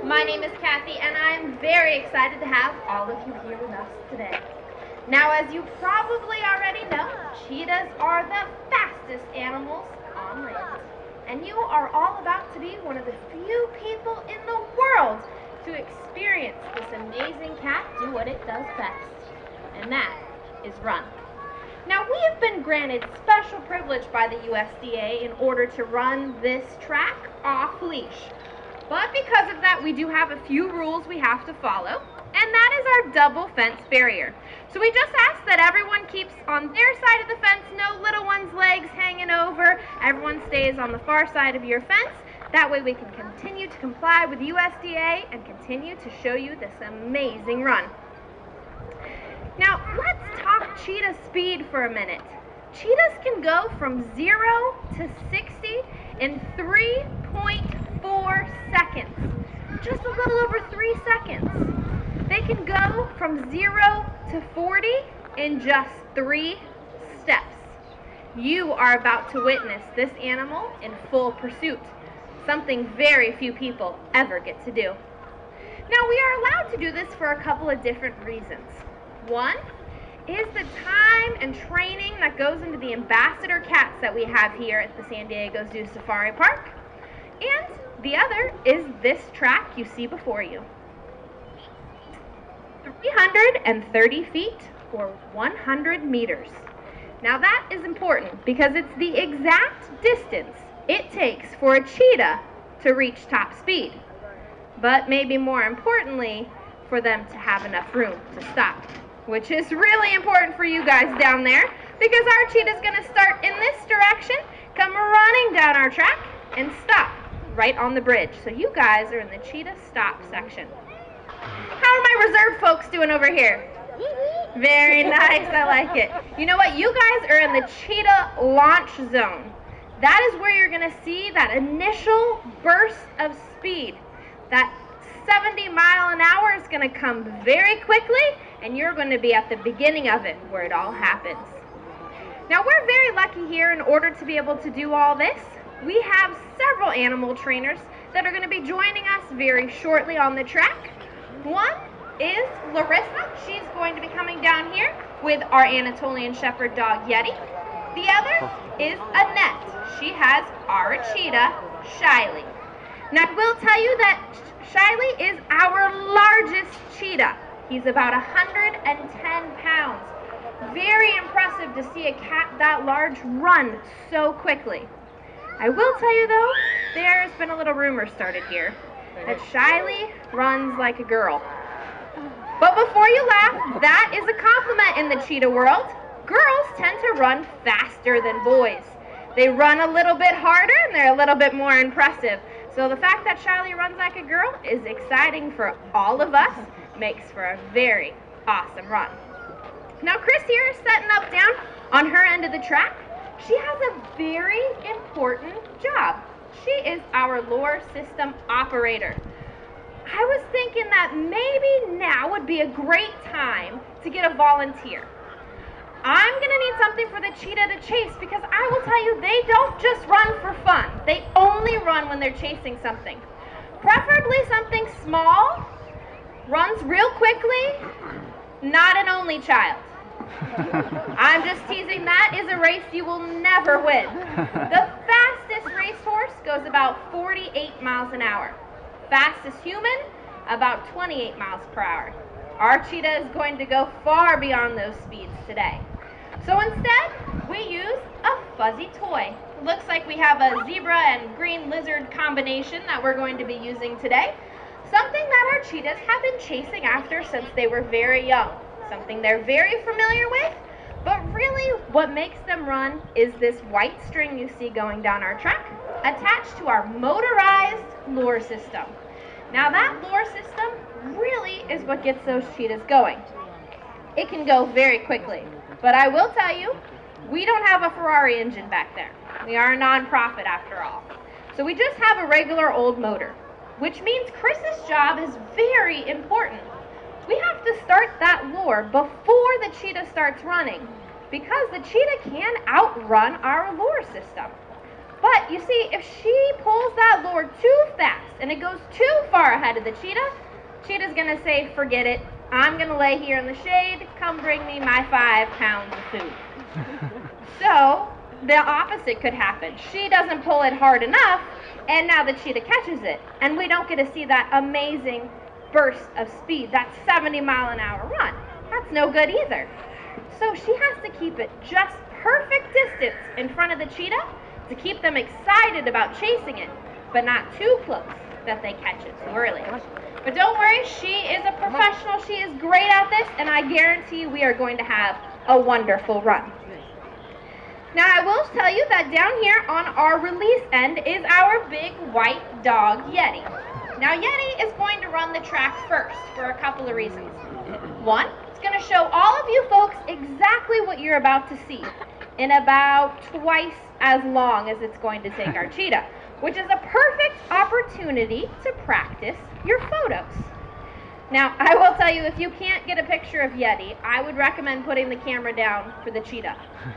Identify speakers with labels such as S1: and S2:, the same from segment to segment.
S1: My name is Kathy, and I'm very excited to have all of you here with us today. Now, as you probably already know, cheetahs are the fastest animals on land. And you are all about to be one of the few people in the world to experience this amazing cat do what it does best, and that is run. Now, we have been granted special privilege by the USDA in order to run this track off leash. But because of that, we do have a few rules we have to follow, and that is our double fence barrier. So we just ask that everyone keeps on their side of the fence, no little one's legs hanging over. Everyone stays on the far side of your fence. That way we can continue to comply with USDA and continue to show you this amazing run. Now, let's talk cheetah speed for a minute. Cheetahs can go from 0 to 60 in 3.4 seconds. Just a little over 3 seconds. They can go from 0 to 40 in just 3 steps. You are about to witness this animal in full pursuit, something very few people ever get to do. Now, we are allowed to do this for a couple of different reasons. One is the time and training that goes into the ambassador cats that we have here at the San Diego Zoo Safari Park. And the other is this track you see before you. 330 feet or 100 meters. Now that is important because it's the exact distance it takes for a cheetah to reach top speed. But maybe more importantly, for them to have enough room to stop, which is really important for you guys down there because our cheetah is going to start in this direction, come running down our track, and stop right on the bridge. So you guys are in the cheetah stop section. How are my reserve folks doing over here? Very nice, I like it. You know what? You guys are in the cheetah launch zone. That is where you're going to see that initial burst of speed. That 70 mile an hour is going to come very quickly, and you're going to be at the beginning of it where it all happens. Now, we're very lucky here in order to be able to do all this. We have several animal trainers that are going to be joining us very shortly on the track. One is Larissa. She's going to be coming down here with our Anatolian Shepherd dog, Yeti. The other is Annette. She has our cheetah, Shiley. Now, I will tell you that Shiley is our largest cheetah. He's about 110 pounds. Very impressive to see a cat that large run so quickly. I will tell you though, there's been a little rumor started here that Shiley runs like a girl. But before you laugh, that is a compliment in the cheetah world. Girls tend to run faster than boys. They run a little bit harder and they're a little bit more impressive. So the fact that Shiley runs like a girl is exciting for all of us, makes for a very awesome run. Now Chris here is setting up down on her end of the track. She has a very important job. She is our lure system operator. I was thinking that maybe now would be a great time to get a volunteer. I'm going to need something for the cheetah to chase because I will tell you, they don't just run for fun. They only run when they're chasing something. Preferably something small, runs real quickly, not an only child. I'm just teasing. That is a race you will never win. The fastest racehorse goes about 48 miles an hour. Fastest human, about 28 miles per hour. Our cheetah is going to go far beyond those speeds today. So instead, we use a fuzzy toy. It looks like we have a zebra and green lizard combination that we're going to be using today. Something that our cheetahs have been chasing after since they were very young. Something they're very familiar with, but really what makes them run is this white string you see going down our track attached to our motorized lure system. Now that lure system really is what gets those cheetahs going. It can go very quickly, but I will tell you, we don't have a Ferrari engine back there. We are a non-profit after all. So we just have a regular old motor, which means Chris's job is very important. We have to start that lure before the cheetah starts running because the cheetah can outrun our lure system. But you see, if she pulls that lure too fast and it goes too far ahead of the cheetah, cheetah's gonna say, forget it. I'm gonna lay here in the shade. Come bring me my 5 pounds of food. So the opposite could happen. She doesn't pull it hard enough, and now the cheetah catches it. And we don't get to see that amazing burst of speed, that 70-mile-an-hour run. That's no good either. So she has to keep it just perfect distance in front of the cheetah to keep them excited about chasing it, but not too close that they catch it too early. But don't worry, she is a professional. She is great at this, and I guarantee we are going to have a wonderful run. Now, I will tell you that down here on our release end is our big white dog, Yeti. Now, Yeti is going to run the track first for a couple of reasons. One, it's going to show all of you folks exactly what you're about to see in about twice as long as it's going to take our cheetah, which is a perfect opportunity to practice your photos. Now, I will tell you, if you can't get a picture of Yeti, I would recommend putting the camera down for the cheetah.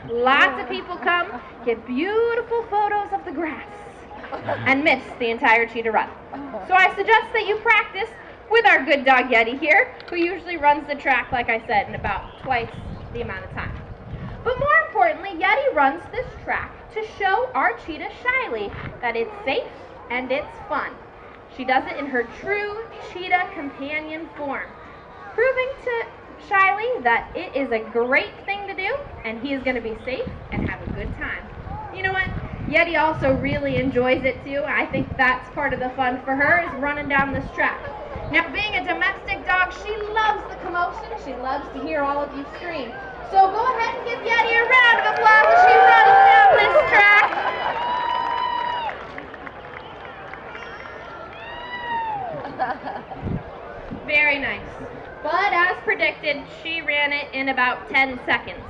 S1: Lots of people come, get beautiful photos of the grass, and miss the entire cheetah run. So I suggest that you practice with our good dog Yeti here, who usually runs the track, like I said, in about twice the amount of time. But more importantly, Yeti runs this track to show our cheetah Shiley that it's safe and it's fun. She does it in her true cheetah companion form, proving to Shiley that it is a great thing to do and he is going to be safe and have a good time. You know what? Yeti also really enjoys it too. I think that's part of the fun for her, is running down this track. Now, being a domestic dog, she loves the commotion. She loves to hear all of you scream. So go ahead and give Yeti a round of applause as she runs down this track. Very nice. But as predicted, she ran it in about 10 seconds.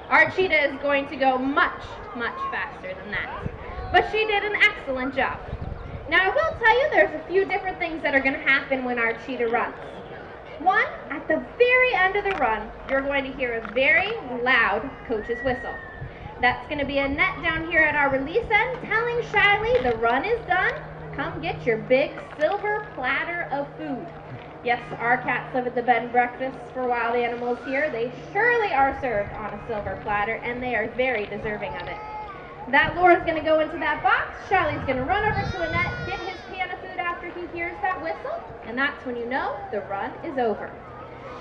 S1: Our cheetah is going to go much, much faster than that. But she did an excellent job. Now, I will tell you there's a few different things that are going to happen when our cheetah runs. One, at the very end of the run, you're going to hear a very loud coach's whistle. That's going to be a net down here at our release end telling Shiley the run is done. Come get your big silver platter of food. Yes, our cats live at the bed and breakfast for wild animals here. They surely are served on a silver platter, and they are very deserving of it. That lure is going to go into that box. Shiley's going to run over to a net, get his pan of food after he hears that whistle, and that's when you know the run is over.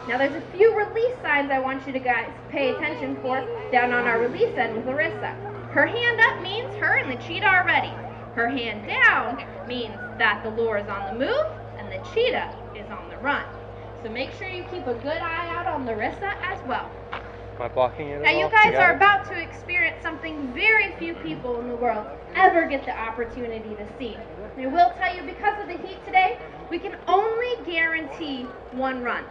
S1: Now, there's a few release signs I want you to guys pay attention for down on our release end with Larissa. Her hand up means her and the cheetah are ready. Her hand down means that the lure is on the move and the cheetah is on the run. So make sure you keep a good eye out on Larissa as well.
S2: Am I blocking it?
S1: Now you guys are about to experience something very few people in the world ever get the opportunity to see. And I will tell you, because of the heat today, we can only guarantee one run.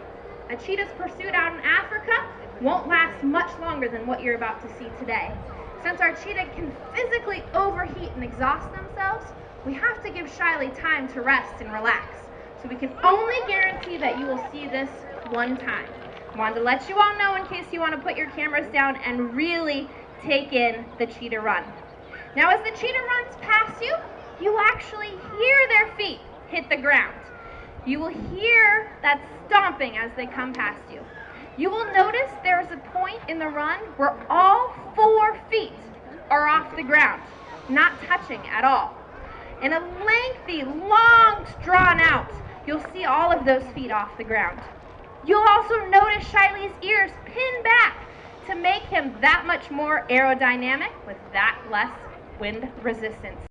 S1: A cheetah's pursuit out in Africa won't last much longer than what you're about to see today. Since our cheetah can physically overheat and exhaust themselves, we have to give Shiley time to rest and relax. So we can only guarantee that you will see this one time. I wanted to let you all know in case you want to put your cameras down and really take in the cheetah run. Now, as the cheetah runs past you, you'll actually hear their feet hit the ground. You will hear that stomping as they come past you. You will notice there is a point in the run where all 4 feet are off the ground, not touching at all. In a lengthy, long, drawn out, you'll see all of those feet off the ground. You'll also notice Shiley's ears pin back to make him that much more aerodynamic with that less wind resistance.